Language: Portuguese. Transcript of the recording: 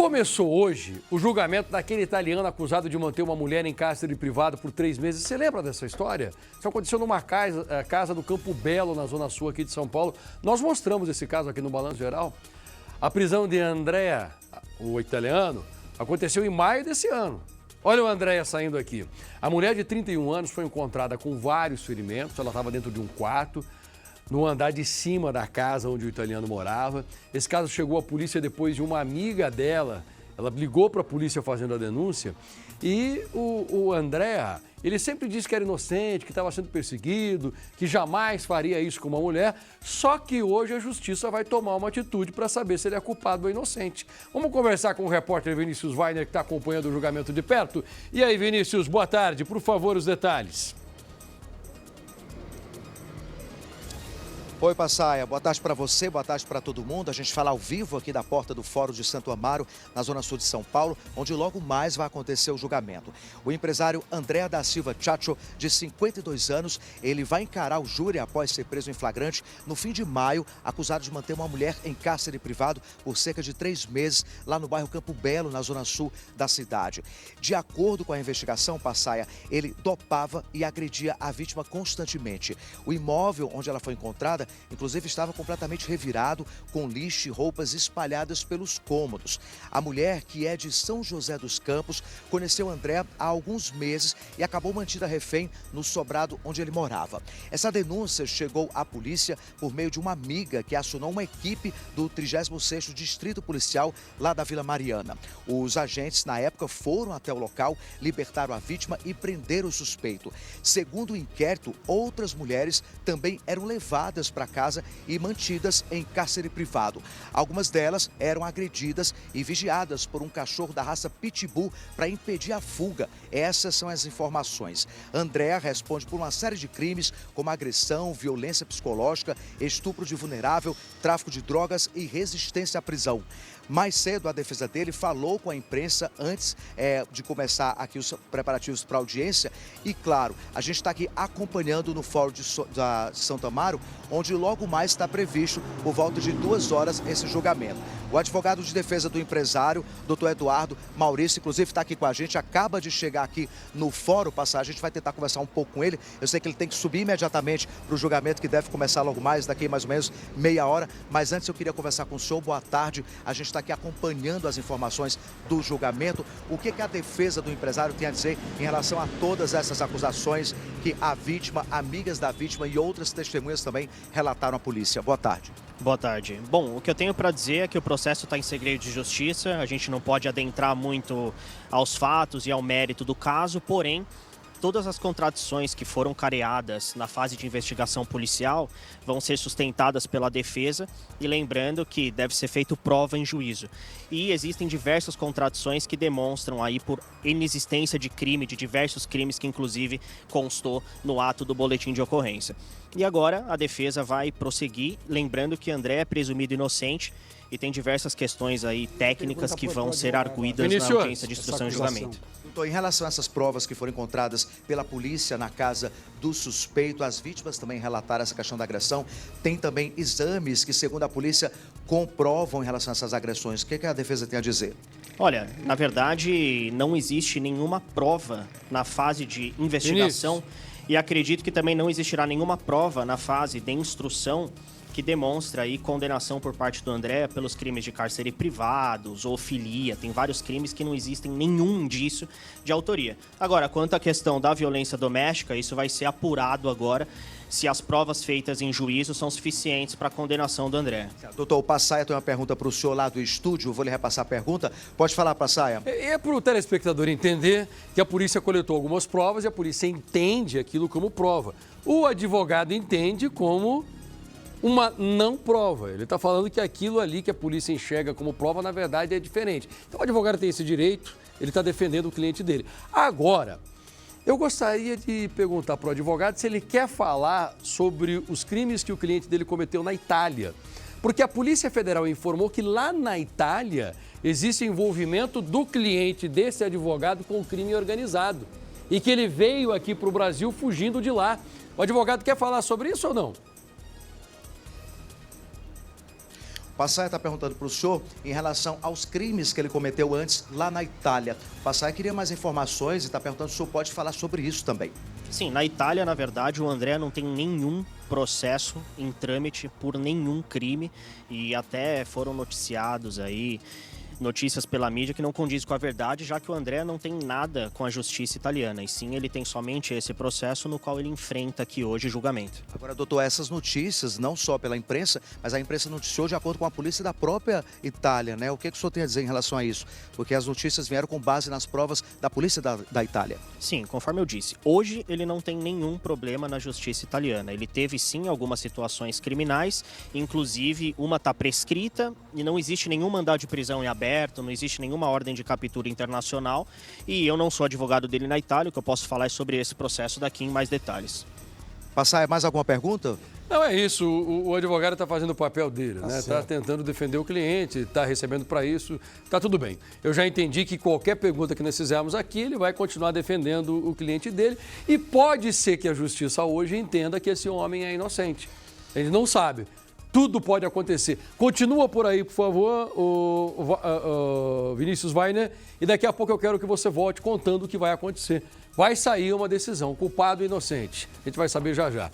Começou hoje o julgamento daquele italiano acusado de manter uma mulher em cárcere privado por 3 meses. Você lembra dessa história? Isso aconteceu numa casa do Campo Belo, na Zona Sul aqui de São Paulo. Nós mostramos esse caso aqui no Balanço Geral. A prisão de Andrea, o italiano, aconteceu em maio desse ano. Olha o Andrea saindo aqui. A mulher de 31 anos foi encontrada com vários ferimentos. Ela estava dentro de um quarto, no andar de cima da casa onde o italiano morava. Esse caso chegou à polícia depois de uma amiga dela. Ela ligou para a polícia fazendo a denúncia. E o Andrea, ele sempre disse que era inocente, que estava sendo perseguido, que jamais faria isso com uma mulher. Só que hoje a justiça vai tomar uma atitude para saber se ele é culpado ou inocente. Vamos conversar com o repórter Vinícius Weiner, que está acompanhando o julgamento de perto. E aí, Vinícius, boa tarde. Por favor, os detalhes. Oi, Passaia. Boa tarde para você, boa tarde para todo mundo. A gente fala ao vivo aqui da porta do Fórum de Santo Amaro, na Zona Sul de São Paulo, onde logo mais vai acontecer o julgamento. O empresário André da Silva Chacho, de 52 anos, ele vai encarar o júri após ser preso em flagrante no fim de maio, acusado de manter uma mulher em cárcere privado por cerca de 3 meses, lá no bairro Campo Belo, na Zona Sul da cidade. De acordo com a investigação, Passaia, ele dopava e agredia a vítima constantemente. O imóvel onde ela foi encontrada inclusive estava completamente revirado, com lixo e roupas espalhadas pelos cômodos. A mulher, que é de São José dos Campos, conheceu André há alguns meses e acabou mantida refém no sobrado onde ele morava. Essa denúncia chegou à polícia por meio de uma amiga que acionou uma equipe do 36º Distrito Policial lá da Vila Mariana. Os agentes, na época, foram até o local, libertaram a vítima e prenderam o suspeito. Segundo o inquérito, outras mulheres também eram levadas para casa e mantidas em cárcere privado. Algumas delas eram agredidas e vigiadas por um cachorro da raça Pitbull para impedir a fuga. Essas são as informações. André responde por uma série de crimes como agressão, violência psicológica, estupro de vulnerável, tráfico de drogas e resistência à prisão. Mais cedo, a defesa dele falou com a imprensa antes de começar aqui os preparativos para a audiência. E, claro, a gente está aqui acompanhando no Fórum de Santo Amaro, onde logo mais está previsto, por volta de 2 horas, esse julgamento. O advogado de defesa do empresário, doutor Eduardo Maurício, inclusive está aqui com a gente, acaba de chegar aqui no Fórum Passar. A gente vai tentar conversar um pouco com ele. Eu sei que ele tem que subir imediatamente para o julgamento, que deve começar logo mais, daqui mais ou menos meia hora. Mas antes eu queria conversar com o senhor. Boa tarde. A gente está aqui acompanhando as informações do julgamento. O que a defesa do empresário tem a dizer em relação a todas essas acusações que a vítima, amigas da vítima e outras testemunhas também relataram à polícia? Boa tarde. Boa tarde. Bom, o que eu tenho para dizer é que o processo está em segredo de justiça, a gente não pode adentrar muito aos fatos e ao mérito do caso, porém, todas as contradições que foram careadas na fase de investigação policial vão ser sustentadas pela defesa, e lembrando que deve ser feito prova em juízo. E existem diversas contradições que demonstram aí por inexistência de crime, de diversos crimes que inclusive constou no ato do boletim de ocorrência. E agora a defesa vai prosseguir, lembrando que André é presumido inocente e tem diversas questões aí técnicas que vão ser arguídas na audiência de instrução e julgamento. Doutor, em relação a essas provas que foram encontradas pela polícia na casa do suspeito, as vítimas também relataram essa questão da agressão. Tem também exames que, segundo a polícia, comprovam em relação a essas agressões. O que a defesa tem a dizer? Olha, na verdade, não existe nenhuma prova na fase de investigação e acredito que também não existirá nenhuma prova na fase de instrução que demonstra aí condenação por parte do André pelos crimes de cárcere privado, zoofilia. Tem vários crimes que não existem nenhum indício de autoria. Agora, quanto à questão da violência doméstica, isso vai ser apurado agora se as provas feitas em juízo são suficientes para a condenação do André. Doutor, o Passaia tem uma pergunta para o senhor lá do estúdio, vou lhe repassar a pergunta. Pode falar, Passaia. É para o telespectador entender que a polícia coletou algumas provas e a polícia entende aquilo como prova. O advogado entende como uma não prova. Ele está falando que aquilo ali que a polícia enxerga como prova, na verdade, é diferente. Então, o advogado tem esse direito, ele está defendendo o cliente dele. Agora, eu gostaria de perguntar para o advogado se ele quer falar sobre os crimes que o cliente dele cometeu na Itália. Porque a Polícia Federal informou que lá na Itália existe envolvimento do cliente desse advogado com o crime organizado. E que ele veio aqui para o Brasil fugindo de lá. O advogado quer falar sobre isso ou não? Passaia está perguntando para o senhor em relação aos crimes que ele cometeu antes lá na Itália. Passaia queria mais informações e está perguntando se o senhor pode falar sobre isso também. Sim, na Itália, na verdade, o André não tem nenhum processo em trâmite por nenhum crime e até foram noticiados aí notícias pela mídia que não condiz com a verdade, já que o André não tem nada com a justiça italiana, e sim ele tem somente esse processo no qual ele enfrenta aqui hoje julgamento. Agora, doutor, essas notícias, não só pela imprensa, mas a imprensa noticiou de acordo com a polícia da própria Itália, né? O que o senhor tem a dizer em relação a isso? Porque as notícias vieram com base nas provas da polícia da Itália. Sim, conforme eu disse, hoje ele não tem nenhum problema na justiça italiana. Ele teve sim algumas situações criminais, inclusive uma está prescrita e não existe nenhum mandado de prisão em aberto, não existe nenhuma ordem de captura internacional e eu não sou advogado dele na Itália, o que eu posso falar é sobre esse processo daqui em mais detalhes. Passaia, mais alguma pergunta? Não, é isso. O advogado está fazendo o papel dele, né? Está certo. tentando defender o cliente, está recebendo para isso. Está tudo bem. Eu já entendi que qualquer pergunta que nós fizermos aqui, ele vai continuar defendendo o cliente dele. E pode ser que a justiça hoje entenda que esse homem é inocente. Ele não sabe. Tudo pode acontecer. Continua por aí, por favor, o Vinícius Weiner. E daqui a pouco eu quero que você volte contando o que vai acontecer. Vai sair uma decisão, culpado ou inocente. A gente vai saber já já.